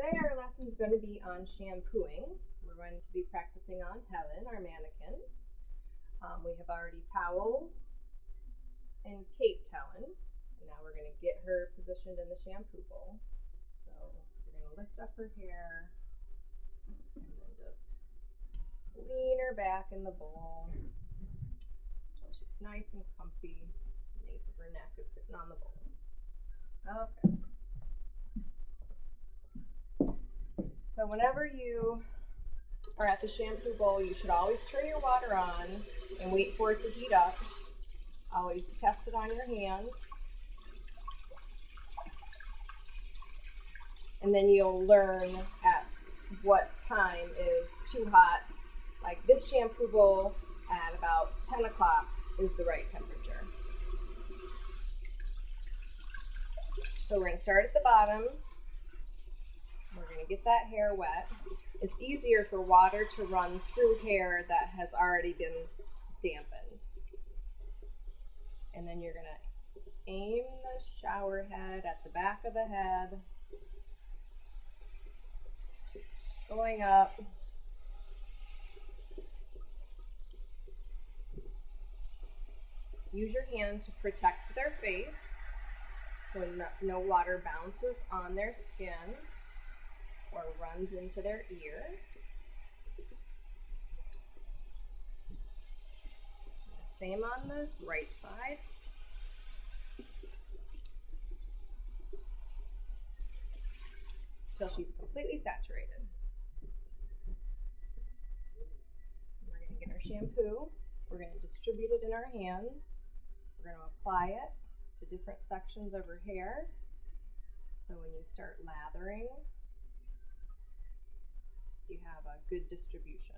today our lesson is going to be on shampooing. We're going to be practicing on Helen, our mannequin. We have already toweled and caped Helen, and now we're going to get her positioned in the shampoo bowl. So you're going to lift up her hair and then just lean her back in the bowl until she's nice and comfy. The nape of her neck is sitting on the bowl. Okay. So whenever you are at the shampoo bowl, you should always turn your water on and wait for it to heat up. Always test it on your hand. And then you'll learn at what time is too hot. Like this shampoo bowl at about 10 o'clock is the right temperature. So we're going to start at the bottom. We're going to get that hair wet. It's easier for water to run through hair that has already been dampened. And then you're going to aim the shower head at the back of the head, going up. Use your hand to protect their face so no water bounces on their skin or runs into their ear. Same on the right side. Till she's completely saturated. We're going to get our shampoo. We're going to distribute it in our hands. We're going to apply it to different sections of her hair. So when you start lathering, you have a good distribution.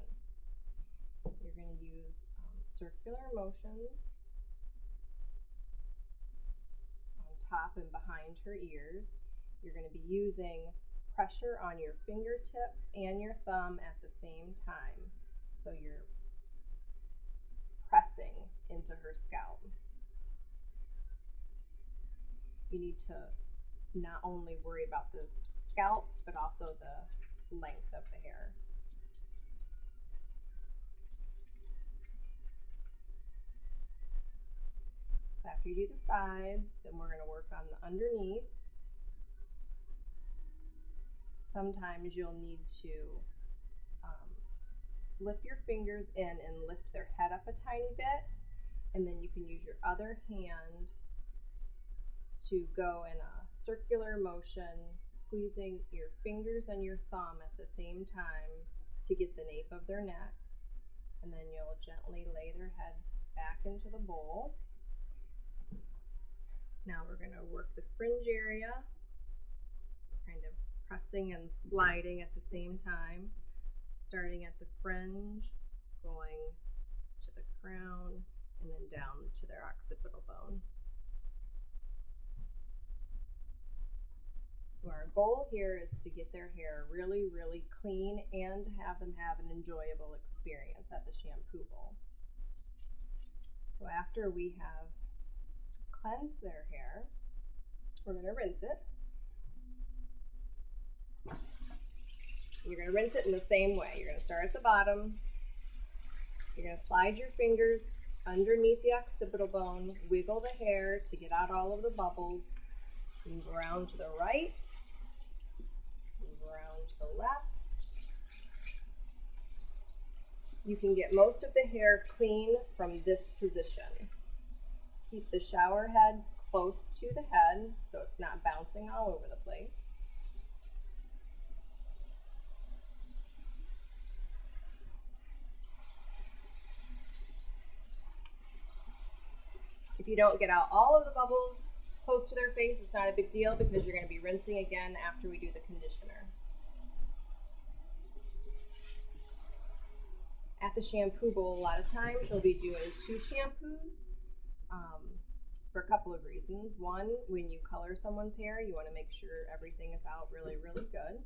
You're going to use circular motions on top and behind her ears. You're going to be using pressure on your fingertips and your thumb at the same time. So you're pressing into her scalp. You need to not only worry about the scalp, but also the length of the hair. So after you do the sides, then we're going to work on the underneath. Sometimes you'll need to slip your fingers in and lift their head up a tiny bit, and then you can use your other hand to go in a circular motion, squeezing your fingers and your thumb at the same time to get the nape of their neck, and then you'll gently lay their head back into the bowl. Now we're going to work the fringe area, kind of pressing and sliding at the same time, starting at the fringe, going to the crown, and then down to their occipital bone. So our goal here is to get their hair really, really clean and to have them have an enjoyable experience at the shampoo bowl. So after we have cleansed their hair, we're going to rinse it. You're going to rinse it in the same way. You're going to start at the bottom. You're going to slide your fingers underneath the occipital bone, wiggle the hair to get out all of the bubbles. Move around to the right, move around to the left. You can get most of the hair clean from this position. Keep the shower head close to the head so it's not bouncing all over the place. If you don't get out all of the bubbles close to their face, it's not a big deal because you're going to be rinsing again after we do the conditioner. At the shampoo bowl, a lot of times you'll be doing 2 shampoos for a couple of reasons. One, when you color someone's hair, you want to make sure everything is out really, really good.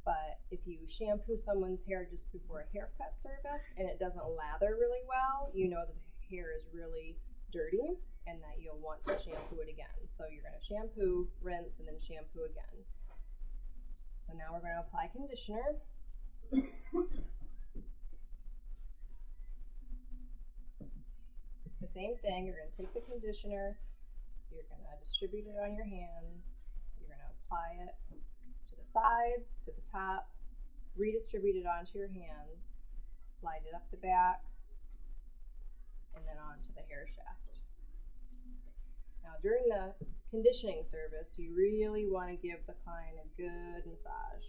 But if you shampoo someone's hair just before a haircut service and it doesn't lather really well, you know that the hair is really dirty and that you'll want to shampoo it again. So you're going to shampoo, rinse, and then shampoo again. So now we're going to apply conditioner. The same thing, you're going to take the conditioner, you're going to distribute it on your hands, you're going to apply it to the sides, to the top, redistribute it onto your hands, slide it up the back, and then onto the hair shaft. Now during the conditioning service, you really want to give the client a good massage.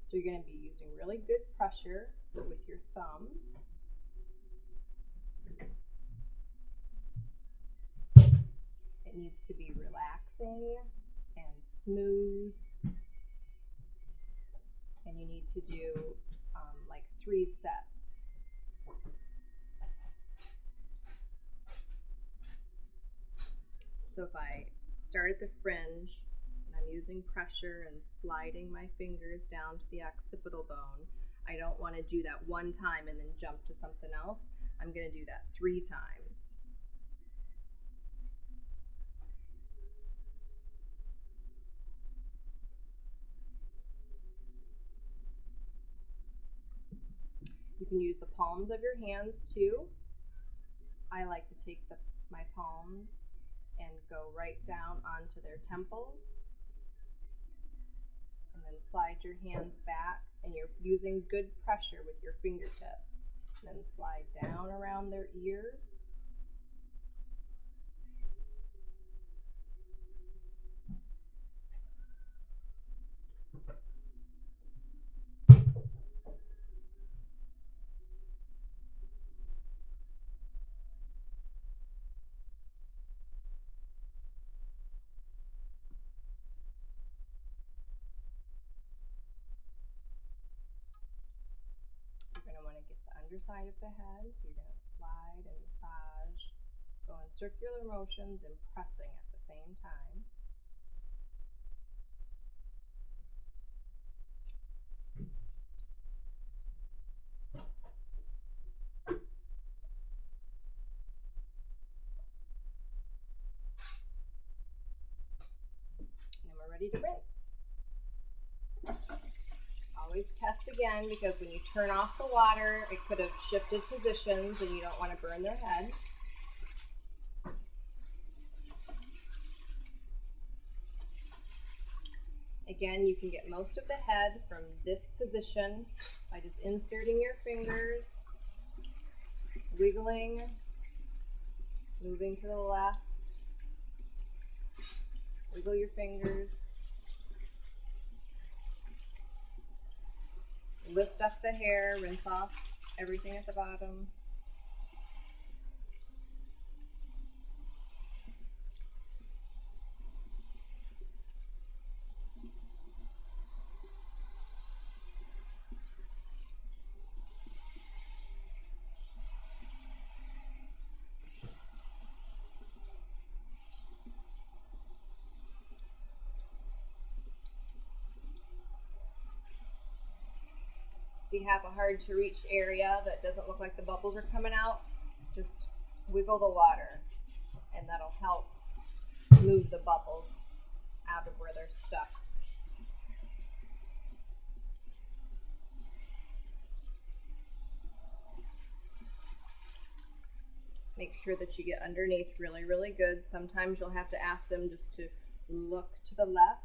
So you're going to be using really good pressure with your thumbs. It needs to be relaxing and smooth. And you need to do like 3 sets. So if I start at the fringe and I'm using pressure and sliding my fingers down to the occipital bone, I don't want to do that one time and then jump to something else. I'm going to do that 3 times. You can use the palms of your hands too. I like to take my palms and go right down onto their temples, and then slide your hands back, and you're using good pressure with your fingertips. Then slide down around their ears. You're going to want to get the underside of the head, so you're going to slide and massage, go in circular motions and pressing at the same time. And then we're ready to rinse. Always test again, because when you turn off the water, it could have shifted positions and you don't want to burn their head. Again, you can get most of the head from this position by just inserting your fingers, wiggling, moving to the left, wiggle your fingers, lift up the hair, rinse off everything at the bottom. If you have a hard to reach area that doesn't look like the bubbles are coming out, just wiggle the water and that'll help move the bubbles out of where they're stuck. Make sure that you get underneath really, really good. Sometimes you'll have to ask them just to look to the left,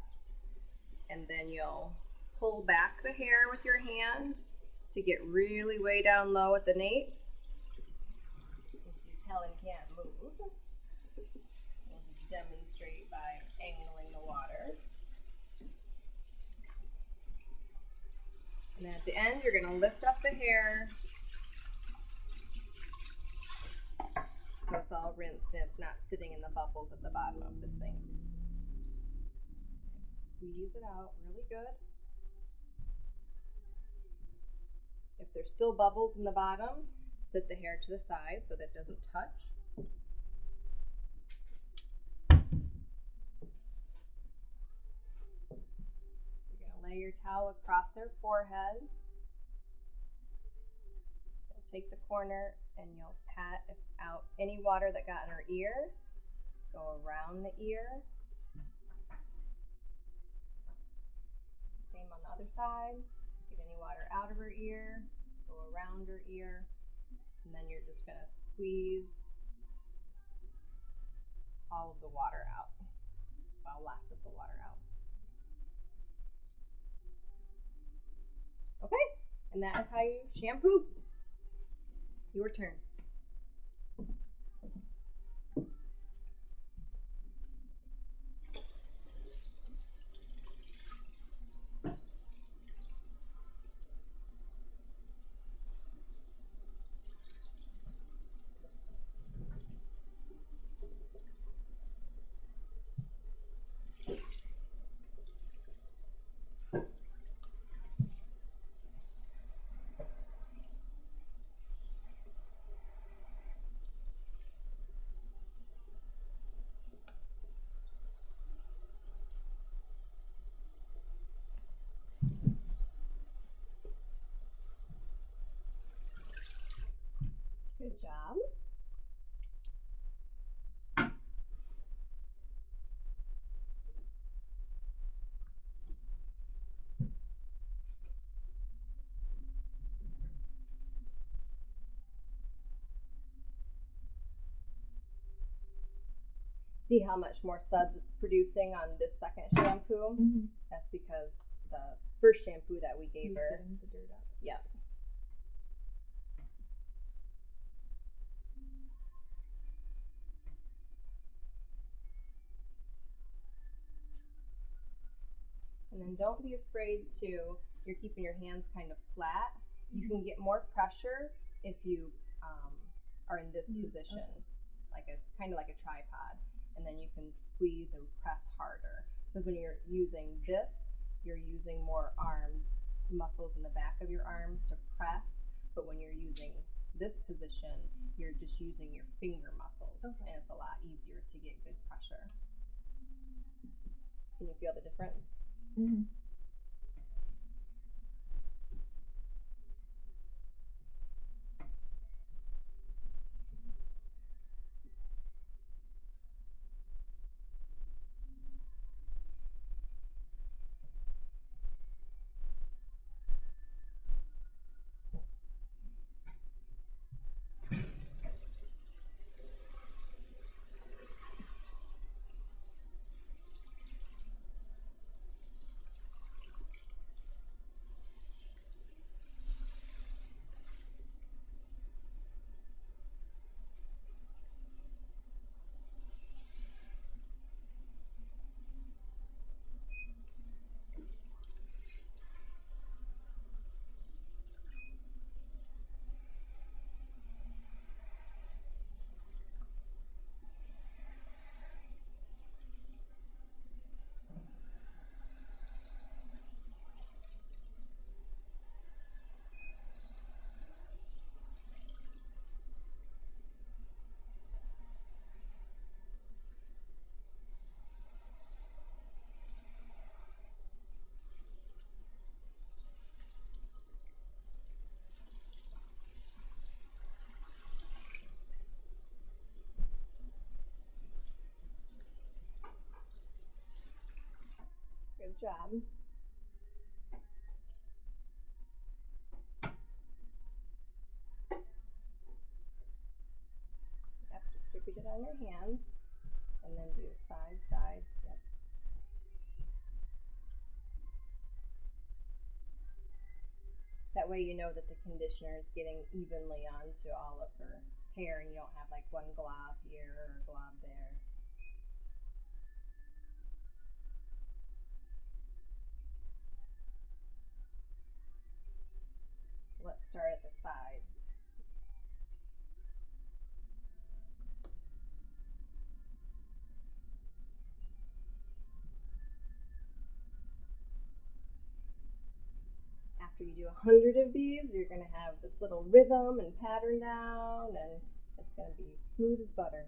and then you'll pull back the hair with your hand to get really way down low at the nape. Helen can't move. We'll just demonstrate by angling the water. And then at the end, you're going to lift up the hair so it's all rinsed and it's not sitting in the bubbles at the bottom of the sink. Squeeze it out really good. If there's still bubbles in the bottom, sit the hair to the side so that it doesn't touch. You're going to lay your towel across their forehead. You'll take the corner and you'll pat out any water that got in her ear. Go around the ear. Same on the other other side. Get any water out of her ear, go around her ear, and then you're just gonna squeeze all of the water out. Well, lots of the water out. Okay, and that is how you shampoo. Your turn. Good job. See how much more suds it's producing on this second shampoo? Mm-hmm. That's because the first shampoo that we gave her. The dirt up. Yep. And then don't be afraid to, you're keeping your hands kind of flat. You can get more pressure if you are in this position, like a kind of like a tripod. And then you can squeeze and press harder. Because when you're using this, you're using more arms, muscles in the back of your arms to press. But when you're using this position, you're just using your finger muscles. Okay. And it's a lot easier to get good pressure. Can you feel the difference? Mm-hmm. Good job. Yep, distribute it on your hands and then do side, side. Yep. That way you know that the conditioner is getting evenly onto all of her hair and you don't have like one glob here or a glob there. So let's start at the sides. After you do 100 of these, you're going to have this little rhythm and pattern down, and it's going to be smooth as butter.